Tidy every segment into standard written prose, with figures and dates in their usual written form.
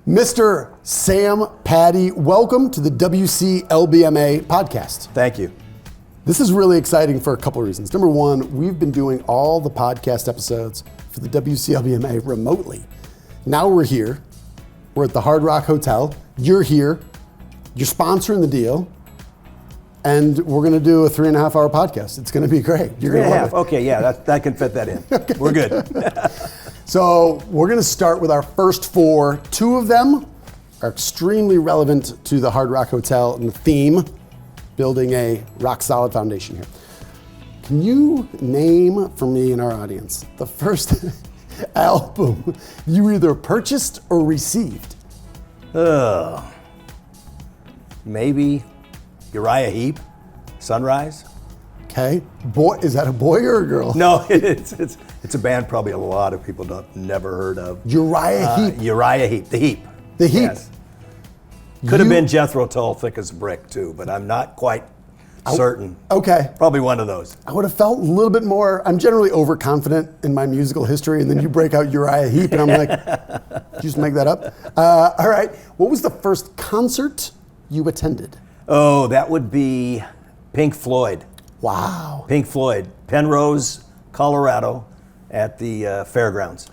Mr. Sam Patti, welcome to the WCLBMA Podcast. Thank you. This is really exciting for a couple of reasons. Number one, we've been doing all the podcast episodes for the WCLBMA remotely. Now we're here. We're at the Hard Rock Hotel. You're here. You're sponsoring the deal. And we're going to do a 3.5-hour podcast. It's going to be great. You're going to love it. Okay, yeah, that can fit that in. Okay. We're good. So we're going to start with our first four. Two of them are extremely relevant to the Hard Rock Hotel and the theme, building a rock-solid foundation here. Can you name for me and our audience the first album you either purchased or received? Maybe Uriah Heep, Sunrise. Okay. Boy, is that a boy or a girl? No, it's a band probably a lot of people never heard of. Uriah Heep. Uriah Heep, the Heep. The Heep. Yes. Could have been Jethro Tull, Thick as a Brick too, but I'm not quite certain. Okay. Probably one of those. I would have felt a little bit more, I'm generally overconfident in my musical history, and then you break out Uriah Heep, and I'm like, did you just make that up? All right. What was the first concert you attended? Oh, that would be Pink Floyd. Wow. Pink Floyd, Penrose, Colorado, at the fairgrounds.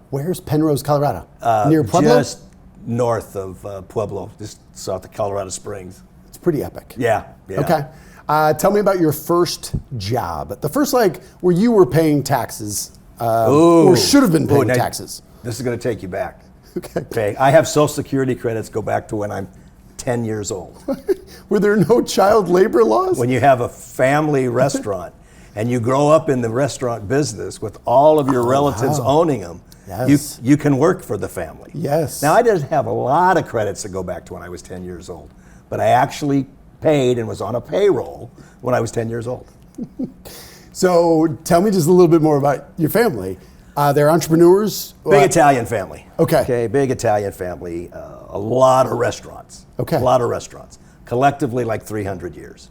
Where's Penrose, Colorado? Near Pueblo? Just north of Pueblo, just south of Colorado Springs. It's pretty epic. Yeah. Okay. Tell me about your first job. The first, where you were paying taxes, or should have been paying taxes. This is going to take you back. Okay. I have Social Security credits go back to when I'm 10 years old. Were there no child labor laws? When you have a family restaurant and you grow up in the restaurant business with all of your relatives owning them, yes. you can work for the family. Yes. Now, I didn't have a lot of credits that go back to when I was 10 years old, but I actually paid and was on a payroll when I was 10 years old. So tell me just a little bit more about your family. They're entrepreneurs? Big Italian family. Okay. Big Italian family. A lot of restaurants. Okay. A lot of restaurants. Collectively, like 300 years.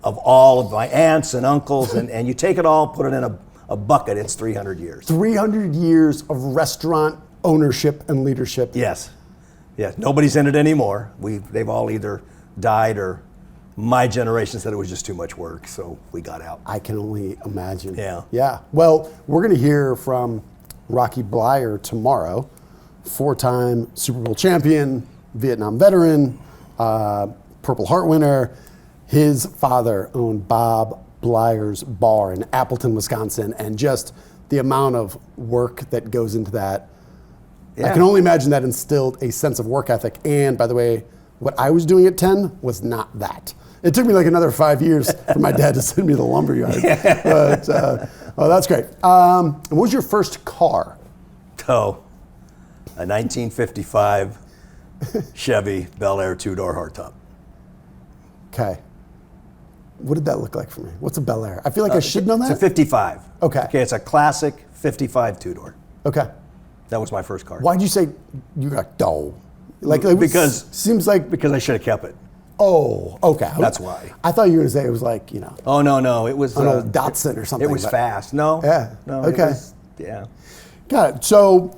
Of all of my aunts and uncles, and you take it all, put it in a bucket, it's 300 years. 300 years of restaurant ownership and leadership. Yes. Nobody's in it anymore. They've all either died or my generation said it was just too much work, so we got out. I can only imagine. Yeah. Well, we're going to hear from Rocky Bleier tomorrow, 4-time Super Bowl champion, Vietnam veteran, Purple Heart winner. His father owned Bob Bleier's Bar in Appleton, Wisconsin, and just the amount of work that goes into that. Yeah. I can only imagine that instilled a sense of work ethic. And by the way, what I was doing at 10 was not that. It took me like another 5 years for my dad to send me to the lumberyard. But, that's great. What was your first car? A 1955 Chevy Bel Air 2-door hardtop. Okay. What did that look like for me? What's a Bel Air? I feel like I should know that. It's a 55. Okay. It's a classic 55 2-door. Okay. That was my first car. Why'd you say you got dull? Because I should have kept it. Oh, okay. That's why. I thought you were going to say it was Oh, no. It was an old Datsun or something. It was fast. No. Yeah. No. Okay. Yeah. Got it. So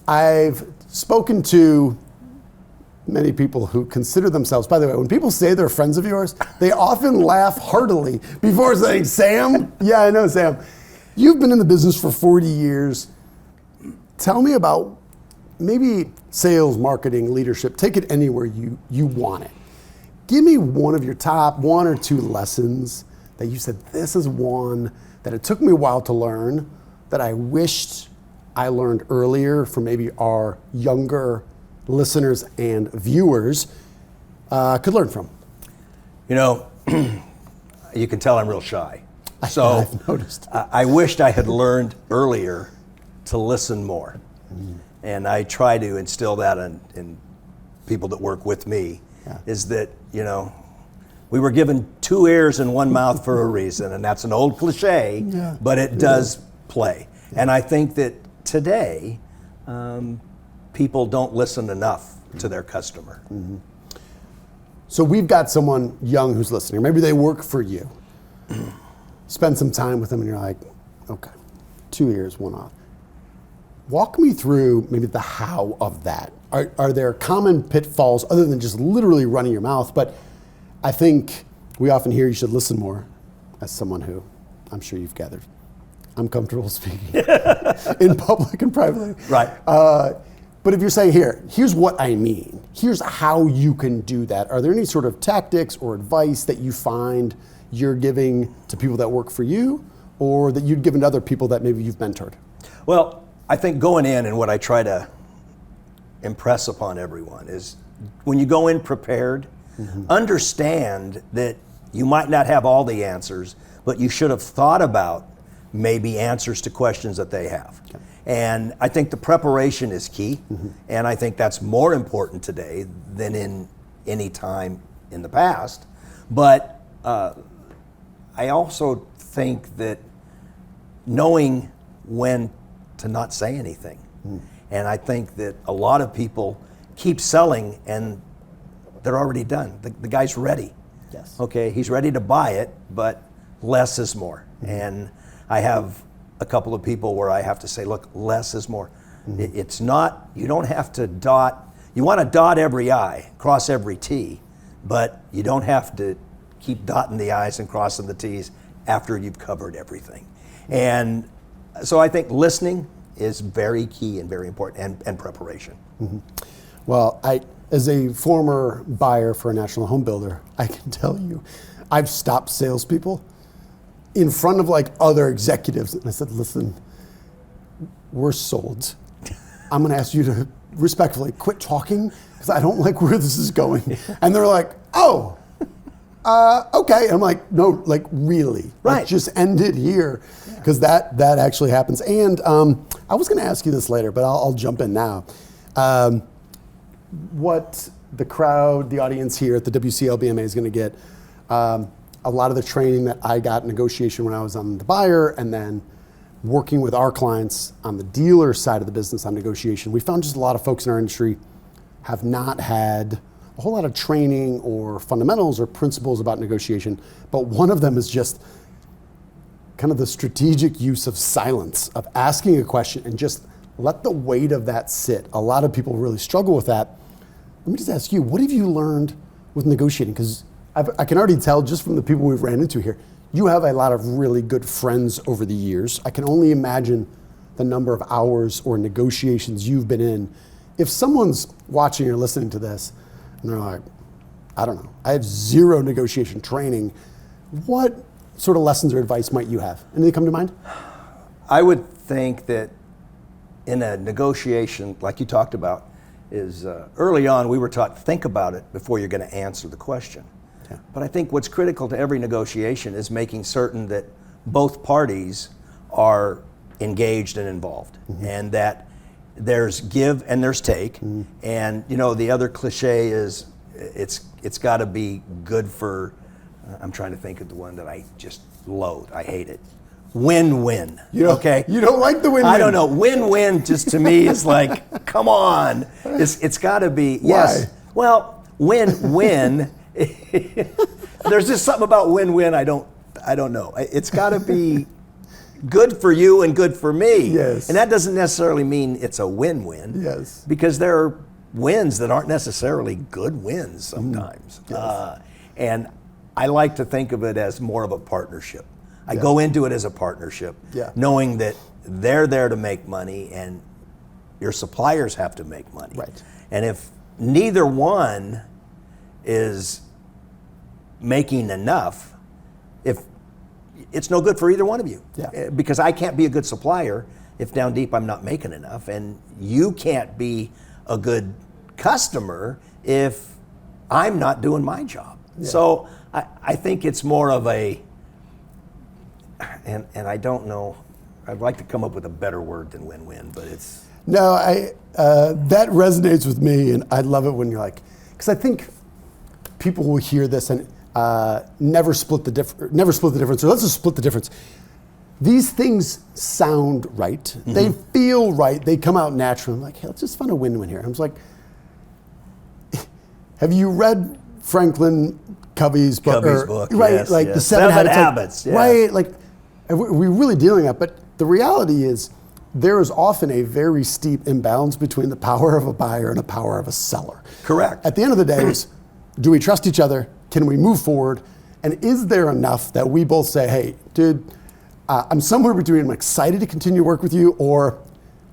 I've spoken to many people who consider themselves, by the way, when people say they're friends of yours, they often laugh heartily before saying, Sam? Yeah, I know, Sam. You've been in the business for 40 years. Tell me about maybe sales, marketing, leadership. Take it anywhere you want it. Give me one of your top 1 or 2 lessons that you said, this is one that it took me a while to learn, that I wished I learned earlier for maybe our younger listeners and viewers could learn from. You can tell I'm real shy. So I've noticed. I wished I had learned earlier to listen more. And I try to instill that in people that work with me, is that, we were given 2 ears and 1 mouth for a reason, and that's an old cliche, but it does play. And I think that today, people don't listen enough to their customer. Mm-hmm. So we've got someone young who's listening. Maybe they work for you. Spend some time with them and you're like, okay, 2 ears, 1 off. Walk me through maybe the how of that. Are there common pitfalls other than just literally running your mouth? But I think we often hear you should listen more, as someone who I'm sure you've gathered. I'm comfortable speaking in public and privately. Right. But if you're saying, here's what I mean, here's how you can do that, are there any sort of tactics or advice that you find you're giving to people that work for you, or that you'd given to other people that maybe you've mentored? Well, I think going in, and what I try to impress upon everyone is, when you go in prepared, understand that you might not have all the answers, but you should have thought about maybe answers to questions that they have. Okay. And I think the preparation is key, and I think that's more important today than in any time in the past. But I also think that knowing when to not say anything. And I think that a lot of people keep selling and they're already done. The guy's ready. Yes. Okay, he's ready to buy it, but less is more. And I have a couple of people where I have to say, look, less is more. It's not, you don't have to you want to dot every I, cross every T, but you don't have to keep dotting the I's and crossing the T's after you've covered everything. And so I think listening is very key and very important, and preparation. Well, as a former buyer for a national home builder, I can tell you, I've stopped salespeople in front of like other executives, and I said, listen, we're sold. I'm gonna ask you to respectfully quit talking, because I don't like where this is going. And they're like, oh, okay. And I'm like, no, like really, right. Like, just end it here, because that actually happens. And I was gonna ask you this later, but I'll jump in now. What the crowd, the audience here at the WCLBMA is gonna get, a lot of the training that I got in negotiation when I was on the buyer, and then working with our clients on the dealer side of the business on negotiation. We found just a lot of folks in our industry have not had a whole lot of training or fundamentals or principles about negotiation, but one of them is just kind of the strategic use of silence, of asking a question and just let the weight of that sit. A lot of people really struggle with that. Let me just ask you, what have you learned with negotiating? Because I can already tell just from the people we've ran into here, you have a lot of really good friends over the years. I can only imagine the number of hours or negotiations you've been in. If someone's watching or listening to this and they're like, I don't know, I have zero negotiation training, what sort of lessons or advice might you have? Anything come to mind? I would think that in a negotiation, like you talked about, is early on we were taught, think about it before you're going to answer the question. Yeah. But I think what's critical to every negotiation is making certain that both parties are engaged and involved, and that there's give and there's take. And you know, the other cliche is it's got to be good for, I'm trying to think of the one that I just loathe. I hate it. Win-win. Okay. You don't like the win-win. I don't know. Win-win just to me is like, come on. It's got to be. Why? Yes. Well, win-win. There's just something about win-win I don't know. It's got to be good for you and good for me. Yes. And that doesn't necessarily mean it's a win-win. Yes. Because there are wins that aren't necessarily good wins sometimes. Yes. And I like to think of it as more of a partnership. I go into it as a partnership, knowing that they're there to make money and your suppliers have to make money. Right. And if neither one is making enough, if it's no good for either one of you. Yeah. Because I can't be a good supplier if down deep I'm not making enough, and you can't be a good customer if I'm not doing my job. Yeah. So I think it's more of a, and I don't know, I'd like to come up with a better word than win-win, but it's. No, that resonates with me, and I love it when you're like, because I think people will hear this and never split the difference, or let's just split the difference. These things sound right. They feel right. They come out naturally. I'm like, hey, let's just find a win-win here. I was like, have you read Franklin Covey's book? Right, yes, like yes. the Seven Habits. Habits, yeah. Right, like we're really dealing with that. But the reality is, there is often a very steep imbalance between the power of a buyer and the power of a seller. Correct. At the end of the day, is do we trust each other? Can we move forward? And is there enough that we both say, hey, dude, I'm somewhere between I'm excited to continue to work with you, or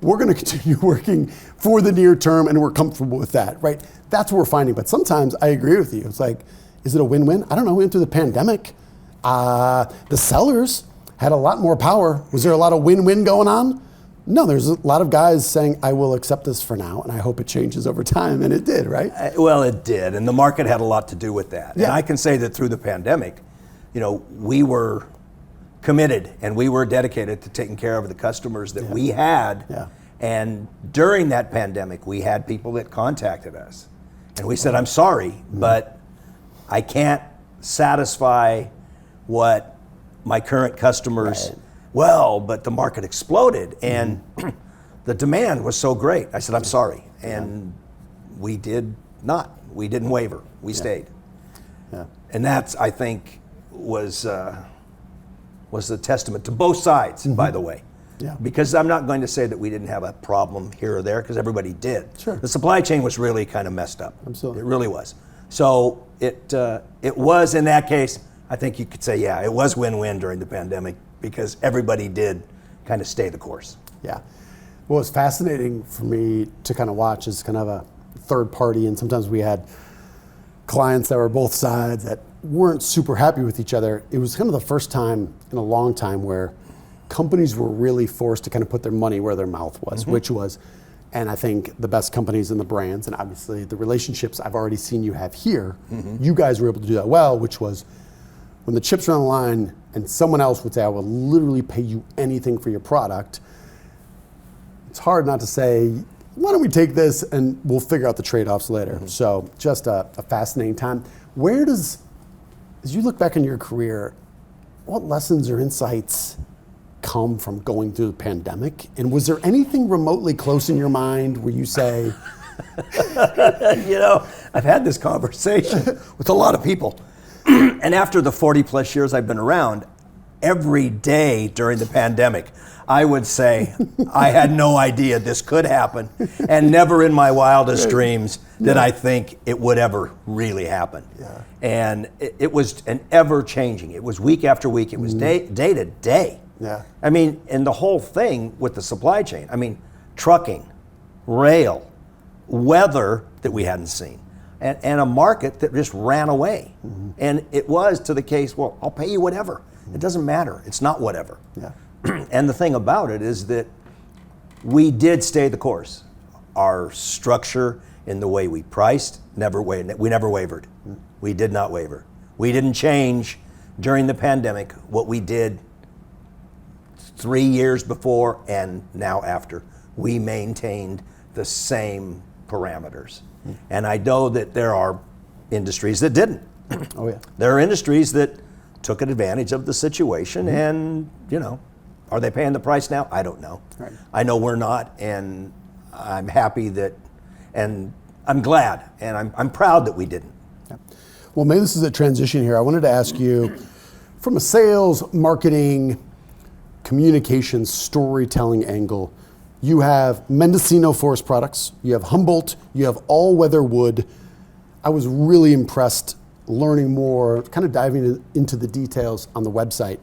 we're going to continue working for the near term and we're comfortable with that, right? That's what we're finding. But sometimes I agree with you. It's like, is it a win-win? I don't know. We went through the pandemic. The sellers had a lot more power. Was there a lot of win-win going on? No, there's a lot of guys saying, I will accept this for now, and I hope it changes over time, and it did, right? Well, it did, and the market had a lot to do with that. Yeah. And I can say that through the pandemic, we were committed and we were dedicated to taking care of the customers that we had. Yeah. And during that pandemic, we had people that contacted us, and we said, I'm sorry, but I can't satisfy what my current customers, but the market exploded and the demand was so great. I said, I'm sorry. And we did not. We didn't waver. We stayed. Yeah. And that's, I think, was a testament to both sides, by the way. Yeah. Because I'm not going to say that we didn't have a problem here or there, because everybody did. Sure. The supply chain was really kind of messed up. Absolutely. It really was. So it was, in that case, I think you could say, it was win-win during the pandemic, because everybody did kind of stay the course. Yeah. What was fascinating for me to kind of watch is kind of a third party, and sometimes we had clients that were both sides that weren't super happy with each other. It was kind of the first time in a long time where companies were really forced to kind of put their money where their mouth was, which was, and I think the best companies and the brands, and obviously the relationships I've already seen you have here, you guys were able to do that well, which was when the chips are on the line and someone else would say, I will literally pay you anything for your product. It's hard not to say, why don't we take this and we'll figure out the trade-offs later. So just a fascinating time. Where does, as you look back in your career, what lessons or insights come from going through the pandemic? And was there anything remotely close in your mind where you say, I've had this conversation with a lot of people. And after the 40 plus years I've been around, every day during the pandemic, I would say, I had no idea this could happen, and never in my wildest dreams did I think it would ever really happen. Yeah. And it was an ever changing. It was week after week. It was day to day. Yeah. I mean, and the whole thing with the supply chain, trucking, rail, weather that we hadn't seen, and a market that just ran away. And it was to the case, well, I'll pay you whatever. It doesn't matter. It's not whatever. Yeah. And the thing about it is that we did stay the course. Our structure in the way we priced, we never wavered. We did not waver. We didn't change during the pandemic what we did 3 years before and now after. We maintained the same parameters. And I know that there are industries that didn't. Oh yeah. There are industries that took advantage of the situation and, are they paying the price now? I don't know. Right. I know we're not, and I'm happy that, and I'm glad, and I'm proud that we didn't. Yeah. Well, maybe this is a transition here. I wanted to ask you, from a sales, marketing, communications, storytelling angle, you have Mendocino Forest Products, you have Humboldt, you have Allweather Wood. I was really impressed learning more, kind of diving into the details on the website.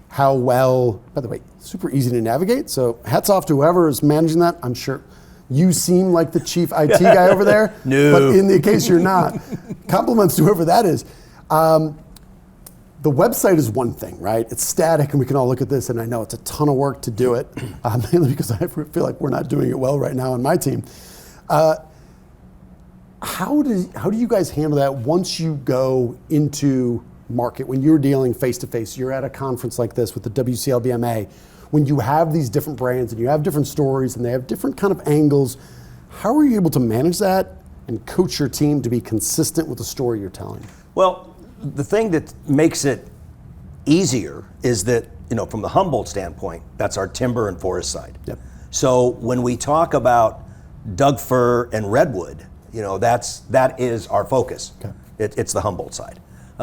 How well, by the way, super easy to navigate. So hats off to whoever is managing that. I'm sure you seem like the chief IT guy over there. No. But in the case you're not, compliments to whoever that is. The website is one thing, right? It's static and we can all look at this, and I know it's a ton of work to do it, mainly because I feel like we're not doing it well right now on my team. How do you guys handle that once you go into market, when you're dealing face-to-face, you're at a conference like this with the WCLBMA, when you have these different brands and you have different stories and they have different kind of angles, how are you able to manage that and coach your team to be consistent with the story you're telling? Well, the thing that makes it easier is that, from the Humboldt standpoint, that's our timber and forest side. Yep. So when we talk about Doug fir and redwood, that is our focus. Okay. It's the Humboldt side.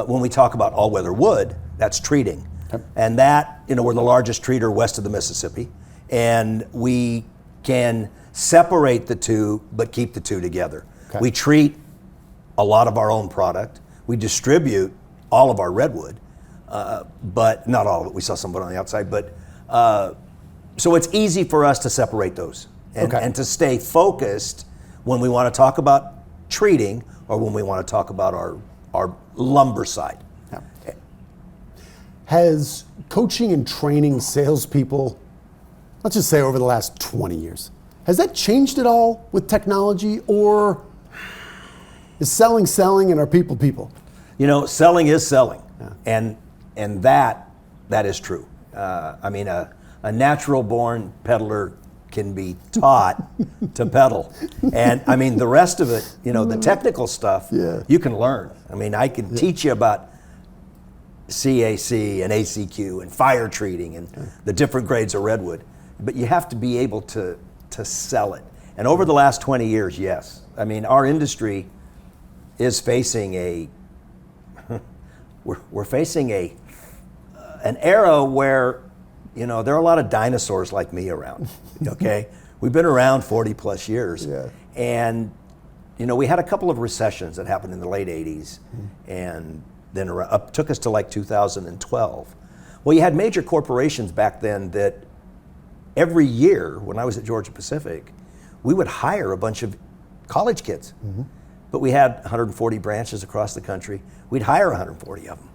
When we talk about all-weather wood, that's treating. Okay. And that, we're the largest treater west of the Mississippi. And we can separate the two, but keep the two together. Okay. We treat a lot of our own product. We distribute all of our redwood, but not all of it. We sell some of it on the outside, but so it's easy for us to separate those and to stay focused when we want to talk about treating or when we want to talk about our lumber side. Yeah. Has coaching and training salespeople, let's just say over the last 20 years, has that changed at all with technology, or is selling and are people? You know, selling is selling, and that is true. I mean, a natural-born peddler can be taught to peddle, and I mean the rest of it, you know, the technical stuff, you can learn. I mean, I can teach you about CAC and ACQ and fire treating and the different grades of redwood, but you have to be able to sell it. And over the last 20 years, yes, I mean our industry is facing we're facing an era where, you know, there are a lot of dinosaurs like me around. Okay, we've been around 40 plus years, and you know, we had a couple of recessions that happened in the late 80s, and then took us to like 2012. Well, you had major corporations back then that every year when I was at Georgia Pacific, we would hire a bunch of college kids. But we had 140 branches across the country. We'd hire 140 of them,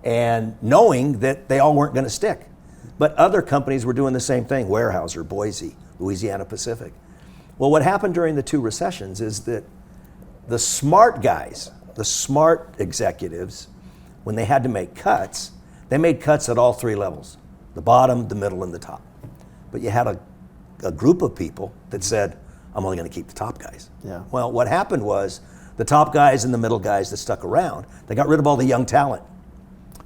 and knowing that they all weren't going to stick. But other companies were doing the same thing, Weyerhaeuser, Boise, Louisiana Pacific. Well, what happened during the two recessions is that the smart guys, the smart executives, when they had to make cuts, they made cuts at all three levels, the bottom, the middle, and the top. But you had a group of people that said, I'm only going to keep the top guys. Well, what happened was the top guys and the middle guys that stuck around, they got rid of all the young talent.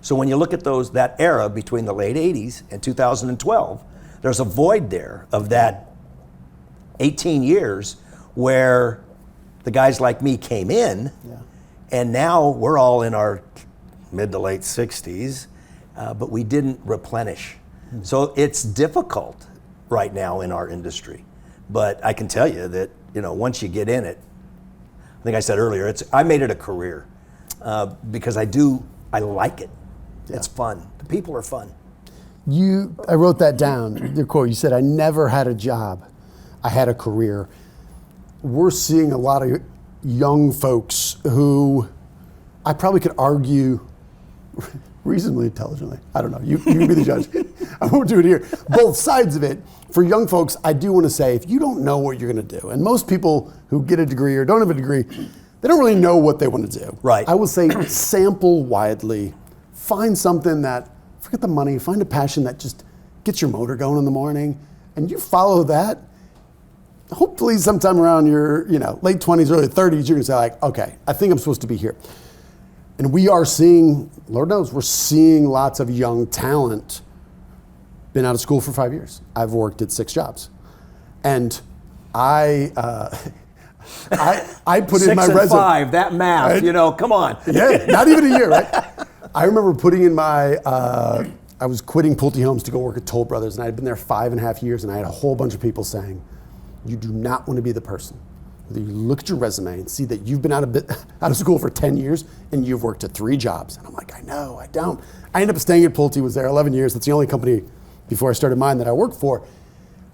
So when you look at that era between the late 80s and 2012, there's a void there of that 18 years where the guys like me came in, and now we're all in our mid to late 60s, but we didn't replenish. So it's difficult right now in our industry. But I can tell you that, you know, once you get in it, I think I said earlier, I made it a career because I like it. It's fun. The people are fun. I wrote that down, your quote. You said, I never had a job. I had a career. We're seeing a lot of young folks who I probably could argue reasonably intelligently. I don't know. You be the judge. I won't do it here. Both sides of it. For young folks, I do want to say, if you don't know what you're going to do, and most people who get a degree or don't have a degree, they don't really know what they want to do. Right. I will say sample widely. Find something that, forget the money, find a passion that just gets your motor going in the morning, and you follow that. Hopefully sometime around your late 20s, early 30s, you're going to say like, okay, I think I'm supposed to be here. And we are seeing, Lord knows, we're seeing lots of young talent. Been out of school for 5 years. I've worked at 6 jobs. And I put in my resume. 6 and 5, that math, right? Come on. Yeah, not even a year, right? I remember putting in my, I was quitting Pulte Homes to go work at Toll Brothers, and I had been there 5.5 years, and I had a whole bunch of people saying, you do not want to be the person. You look at your resume and see that you've been out of school for 10 years and you've worked at 3 jobs. And I'm like, I know, I don't. I ended up staying at Pulte, was there 11 years. That's the only company before I started mine that I worked for.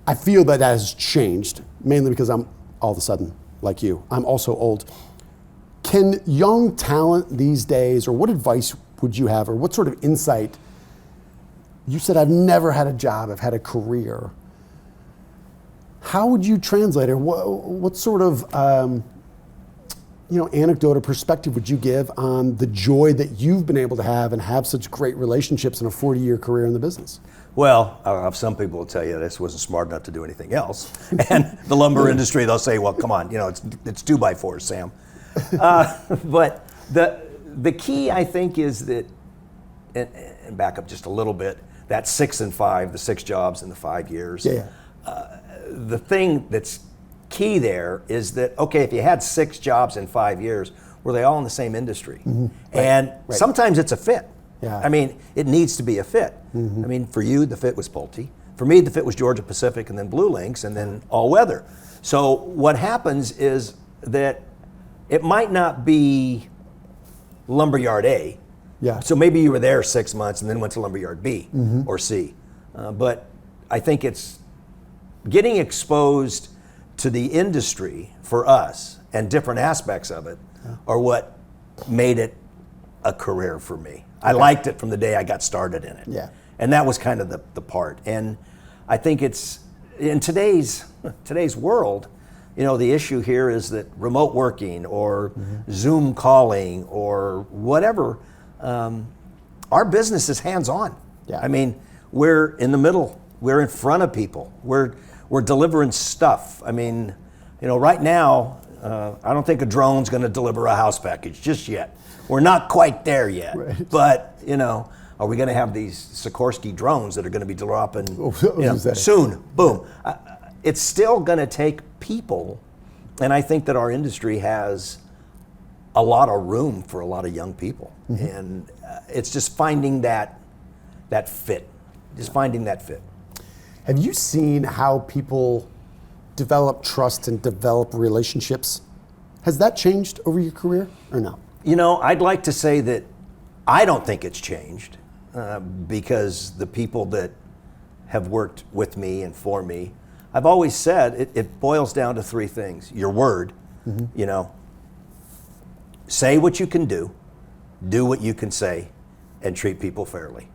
I feel that has changed, mainly because I'm all of a sudden, like you, I'm also old. Can young talent these days, or what advice would you have, or what sort of insight? You said, I've never had a job, I've had a career. How would you translate it? What sort of anecdote or perspective would you give on the joy that you've been able to have and have such great relationships in a 40-year career in the business? Well, some people will tell you this wasn't smart enough to do anything else. And the lumber industry, they'll say, well, come on, it's 2x4s, Sam. But the key, I think, is that, and back up just a little bit, that 6 and 5, the 6 jobs in the 5 years. The thing that's key there is that, okay, if you had 6 jobs in 5 years, were they all in the same industry? Mm-hmm. And sometimes it's a fit. I mean, it needs to be a fit. Mm-hmm. I mean, for you, the fit was Pulte. For me, the fit was Georgia Pacific and then Blue Links and then all weather. So what happens is that it might not be lumberyard A. Yeah. So maybe you were there 6 months and then went to lumberyard B or C. But I think it's getting exposed to the industry for us and different aspects of it are what made it a career for me. I liked it from the day I got started in it. Yeah. And that was kind of the part. And I think it's, in today's world, you know, the issue here is that remote working or Zoom calling or whatever, our business is hands-on. Yeah. I mean, we're in the middle. We're in front of people. We're delivering stuff. I mean, you know, right now, I don't think a drone's going to deliver a house package just yet. We're not quite there yet. Right. But, you know, are we going to have these Sikorsky drones that are going to be dropping soon? Boom. It's still going to take people, and I think that our industry has a lot of room for a lot of young people. And it's just finding that fit. Just finding that fit. Have you seen how people develop trust and develop relationships? Has that changed over your career or no? You know, I'd like to say that I don't think it's changed because the people that have worked with me and for me, I've always said it boils down to three things. Your word, you know, say what you can do what you can say, and treat people fairly.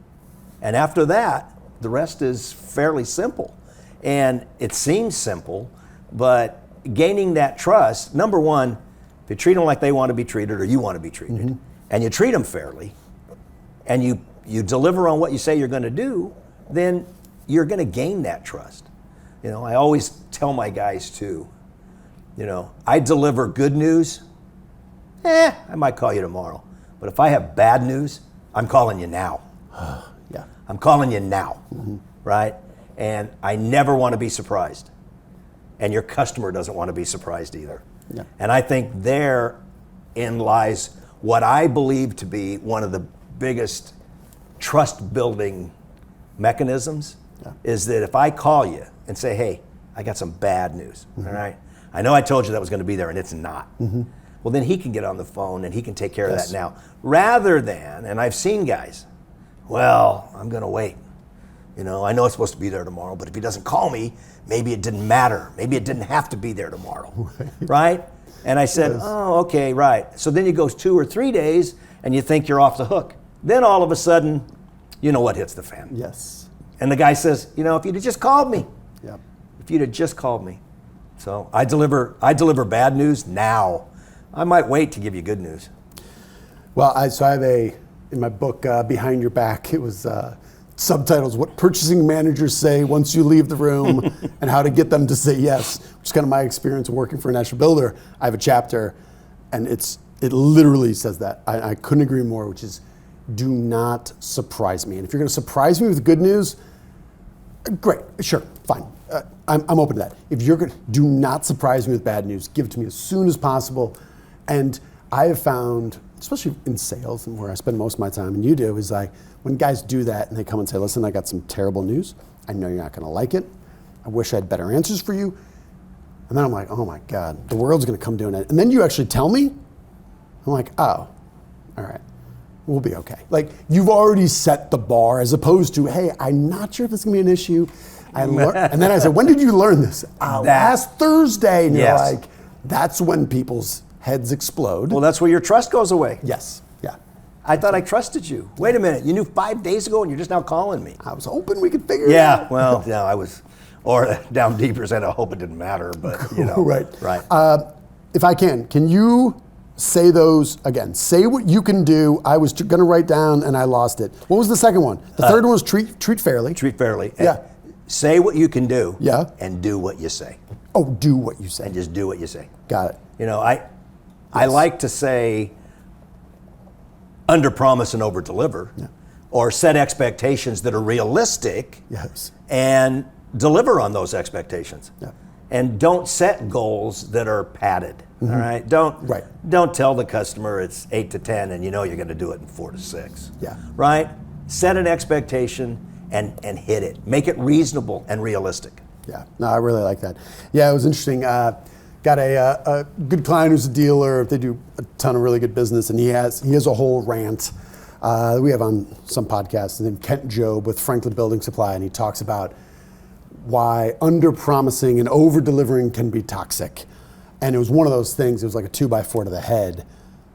And after that, the rest is fairly simple. And it seems simple, but gaining that trust, number one, if you treat them like they want to be treated or you want to be treated, and you treat them fairly, and you deliver on what you say you're going to do, then you're going to gain that trust. You know, I always tell my guys too, you know, I deliver good news, I might call you tomorrow. But if I have bad news, I'm calling you now. Yeah. I'm calling you now, right? And I never want to be surprised. And your customer doesn't want to be surprised either. Yeah. And I think therein lies what I believe to be one of the biggest trust building mechanisms is that if I call you and say, hey, I got some bad news, all right? I know I told you that was going to be there and it's not. Well, then he can get on the phone and he can take care of that now. Rather than, and I've seen guys, well, I'm going to wait. You know, I know it's supposed to be there tomorrow, but if he doesn't call me, maybe it didn't matter. Maybe it didn't have to be there tomorrow, right? And I said, oh, okay, right. So then it goes 2 or 3 days and you think you're off the hook. Then all of a sudden, you know what hits the fan. Yes. And the guy says, you know, if you'd have just called me. Yep. If you'd have just called me. So I deliver bad news now. I might wait to give you good news. Well, I have in my book, Behind Your Back, it was subtitles, What Purchasing Managers Say Once You Leave the Room and How to Get Them to Say Yes, which is kind of my experience working for a national builder. I have a chapter and it literally says that. I couldn't agree more, which is do not surprise me. And if you're going to surprise me with good news, great, sure, fine. I'm open to that. If you're going to do not surprise me with bad news, give it to me as soon as possible. And I have found, especially in sales and where I spend most of my time, and you do, is like when guys do that and they come and say, listen, I got some terrible news. I know you're not going to like it. I wish I had better answers for you. And then I'm like, oh my God, the world's going to come doing it. And then you actually tell me, I'm like, oh, all right, we'll be okay. Like you've already set the bar as opposed to, hey, I'm not sure if it's going to be an issue. And then I said, when did you learn this? Last Thursday. And you're like, that's when people's heads explode. Well, that's where your trust goes away. Yes, yeah. I thought I trusted you. Wait a minute, you knew 5 days ago and you're just now calling me. I was hoping we could figure it out. Yeah, well, yeah, I was, or down deeper said I hope it didn't matter, but you know. Right. If I can you say those again? Say what you can do. I was going to write down and I lost it. What was the second one? The third one was treat fairly. Treat fairly. Yeah. Say what you can do. Yeah. And do what you say. Oh, do what you say. And just do what you say. Got it. You know, I like to say under promise and over deliver, or set expectations that are realistic, and deliver on those expectations. Yeah. And don't set goals that are padded. All right. Don't tell the customer it's 8 to 10 and you know you're going to do it in 4 to 6. Yeah. Right. Set an expectation and hit it. Make it reasonable and realistic. Yeah, no, I really like that. Yeah, it was interesting. Got a good client who's a dealer. They do a ton of really good business, and he has a whole rant we have on some podcasts named Kent Job with Franklin Building Supply, and he talks about why under-promising and over-delivering can be toxic. And it was one of those things, it was like a 2x4 to the head.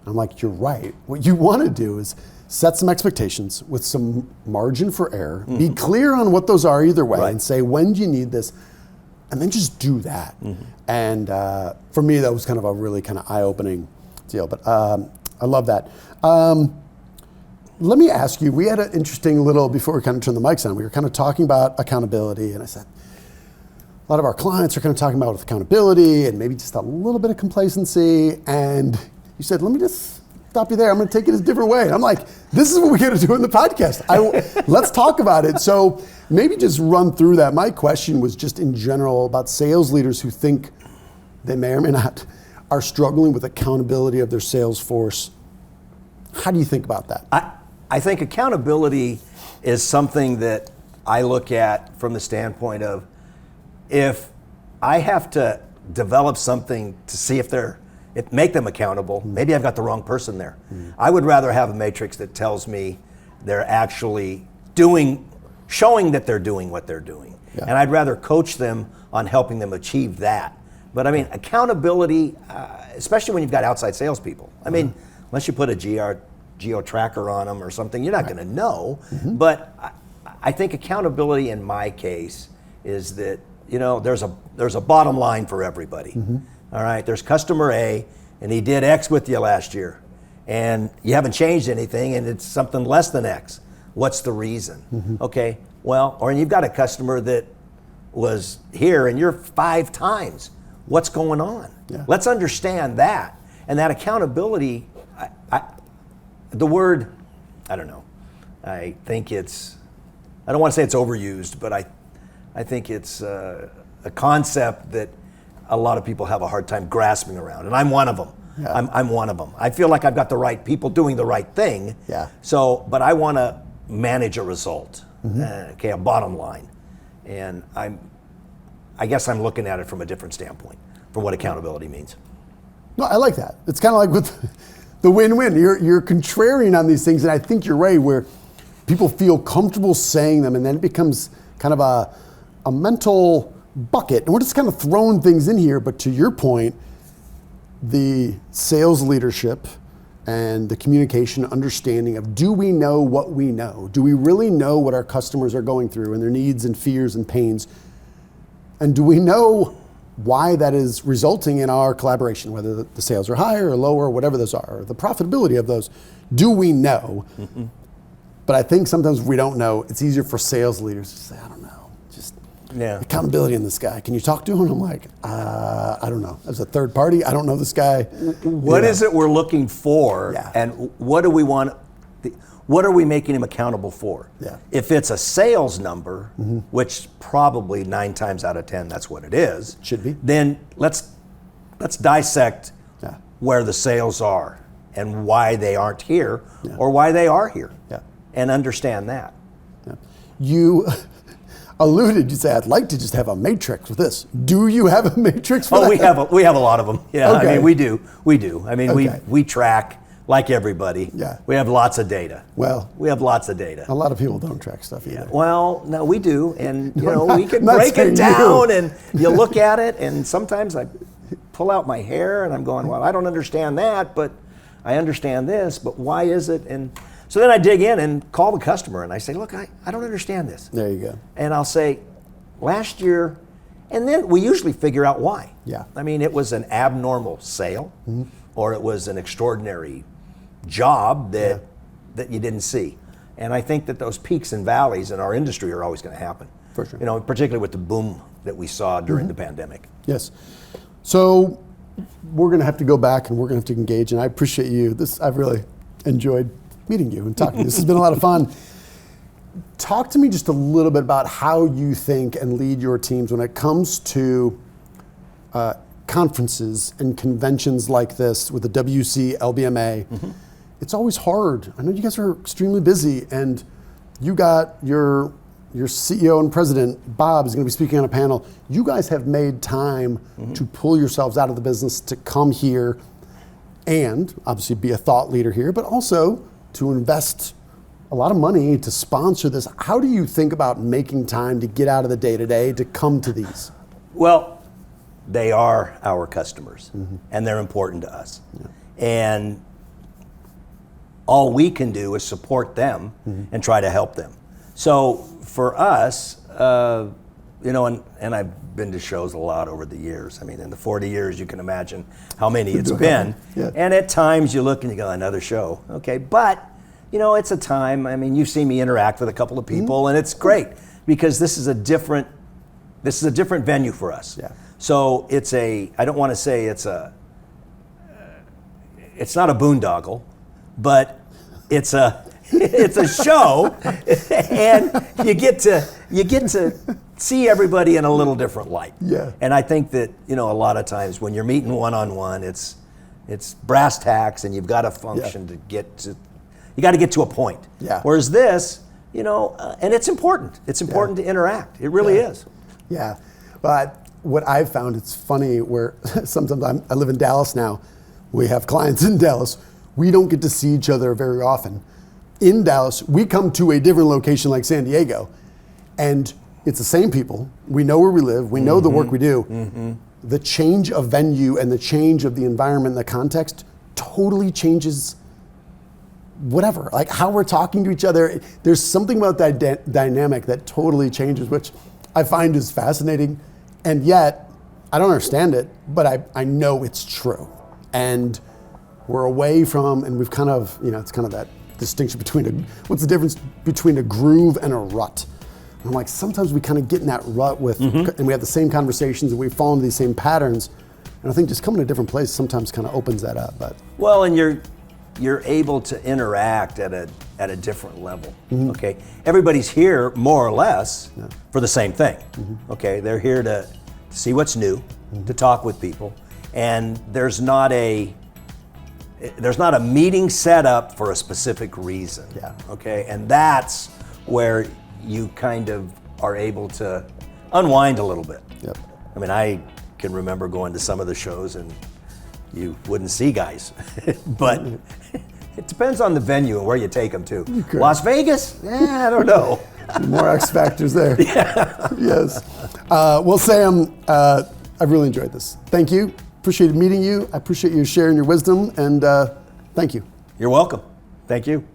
I'm like, you're right. What you want to do is set some expectations with some margin for error, be clear on what those are either way, and say, when do you need this? And then just do that. And for me, that was kind of a really kind of eye-opening deal. But I love that. Let me ask you, we had an interesting little, before we kind of turned the mics on, we were kind of talking about accountability. And I said, a lot of our clients are kind of talking about accountability and maybe just a little bit of complacency. And you said, let me just stop you there. I'm going to take it a different way. And I'm like, this is what we got to do in the podcast. Let's talk about it. So maybe just run through that. My question was just in general about sales leaders who think they may or may not are struggling with accountability of their sales force. How do you think about that? I think accountability is something that I look at from the standpoint of, if I have to develop something to see if make them accountable, maybe I've got the wrong person there. I would rather have a matrix that tells me they're actually showing that they're doing what they're doing. Yeah. And I'd rather coach them on helping them achieve that. But I mean, accountability, especially when you've got outside salespeople. I mean, unless you put a geo tracker on them or something, you're not going to know. But I think accountability in my case is that, there's a bottom line for everybody. All right, there's customer A, and he did X with you last year, and you haven't changed anything, and it's something less than X. What's the reason? Okay, well, or you've got a customer that was here, and you're 5 times. What's going on? Yeah. Let's understand that. And that accountability, the word, I don't know. I think I don't want to say it's overused, but I think it's a concept that a lot of people have a hard time grasping around, and I'm one of them. Yeah. I'm one of them. I feel like I've got the right people doing the right thing. Yeah. So, but I want to manage a result, a bottom line, and I guess I'm looking at it from a different standpoint, from what accountability means. No, I like that. It's kind of like with the win-win. You're contrarian on these things, and I think you're right, where people feel comfortable saying them, and then it becomes kind of a mental bucket. And we're just kind of throwing things in here, but to your point, the sales leadership and the communication understanding of, do we know what we know? Do we really know what our customers are going through and their needs and fears and pains? And do we know why that is resulting in our collaboration, whether the sales are higher or lower, or whatever those are, or the profitability of those? Do we know? But I think sometimes we don't know. It's easier for sales leaders to say, I don't know. Just accountability in this guy. Can you talk to him? And I'm like, I don't know. As a third party, I don't know this guy. What is it we're looking for? Yeah. And what do we want? What are we making him accountable for? Yeah. If it's a sales number, which probably 9 times out of 10, that's what it is. Should be. Then let's dissect where the sales are and why they aren't here or why they are here. Yeah. And understand that. Yeah. You alluded, you said, I'd like to just have a matrix with this. Do you have a matrix for that? we have a lot of them. Yeah, okay. I mean, we do. I mean, we track like everybody. Yeah. We have lots of data. Well, we have lots of data. A lot of people don't track stuff either. Yeah. Well, no, we do. And, we can break it down and you look at it, and sometimes I pull out my hair and I'm going, well, I don't understand that, but I understand this, but why is it? And so then I dig in and call the customer and I say, look, I don't understand this. There you go. And I'll say, last year, and then we usually figure out why. Yeah. I mean, it was an abnormal sale or it was an extraordinary job that you didn't see. And I think that those peaks and valleys in our industry are always going to happen. For sure. Particularly with the boom that we saw during the pandemic. Yes. So we're going to have to go back and we're going to have to engage. And I appreciate you. I've really enjoyed meeting you and talking. This has been a lot of fun. Talk to me just a little bit about how you think and lead your teams when it comes to conferences and conventions like this with the WCLBMA. It's always hard. I know you guys are extremely busy, and you got your your CEO and president, Bob, is going to be speaking on a panel. You guys have made time to pull yourselves out of the business to come here and obviously be a thought leader here, but also to invest a lot of money to sponsor this. How do you think about making time to get out of the day-to-day to come to these? Well, they are our customers, and they're important to us. Yeah. And all we can do is support them and try to help them. So for us, and I've been to shows a lot over the years. I mean, in the 40 years, you can imagine how many it's been. Yeah. And at times you look and you go, another show. Okay, but it's a time. I mean, you've seen me interact with a couple of people, and it's great because this is a different venue for us. Yeah. So I don't want to say it's not a boondoggle, but it's a show, and you get to see everybody in a little different light. Yeah. And I think that a lot of times when you're meeting one-on-one, it's brass tacks, and you've got to function to get to. You got to get to a point. Yeah. Whereas this, and it's important. It's important to interact. It really is. Yeah. But what I've found, it's funny where sometimes I live in Dallas now. We have clients in Dallas. We don't get to see each other very often. In Dallas, we come to a different location like San Diego, and it's the same people. We know where we live. We know the work we do. The change of venue and the change of the environment and the context totally changes whatever, like how we're talking to each other. There's something about that dynamic that totally changes, which I find is fascinating. And yet, I don't understand it, but I know it's true. And we're away from, and we've kind of, it's kind of that distinction between what's the difference between a groove and a rut? And I'm like, sometimes we kind of get in that rut with, and we have the same conversations and we fall into these same patterns. And I think just coming to a different place sometimes kind of opens that up. But well, and you're able to interact at a different level. Okay, everybody's here more or less for the same thing. Okay, they're here to see what's new, to talk with people, and there's not a meeting set up for a specific reason. Yeah. Okay, and that's where you kind of are able to unwind a little bit. Yep. I mean, I can remember going to some of the shows and you wouldn't see guys, but it depends on the venue and where you take them to. Las Vegas? I don't know. More X factors there. Yeah. Yes. Well, Sam, I've really enjoyed this. Thank you. Appreciated meeting you. I appreciate you sharing your wisdom, and thank you. You're welcome. Thank you.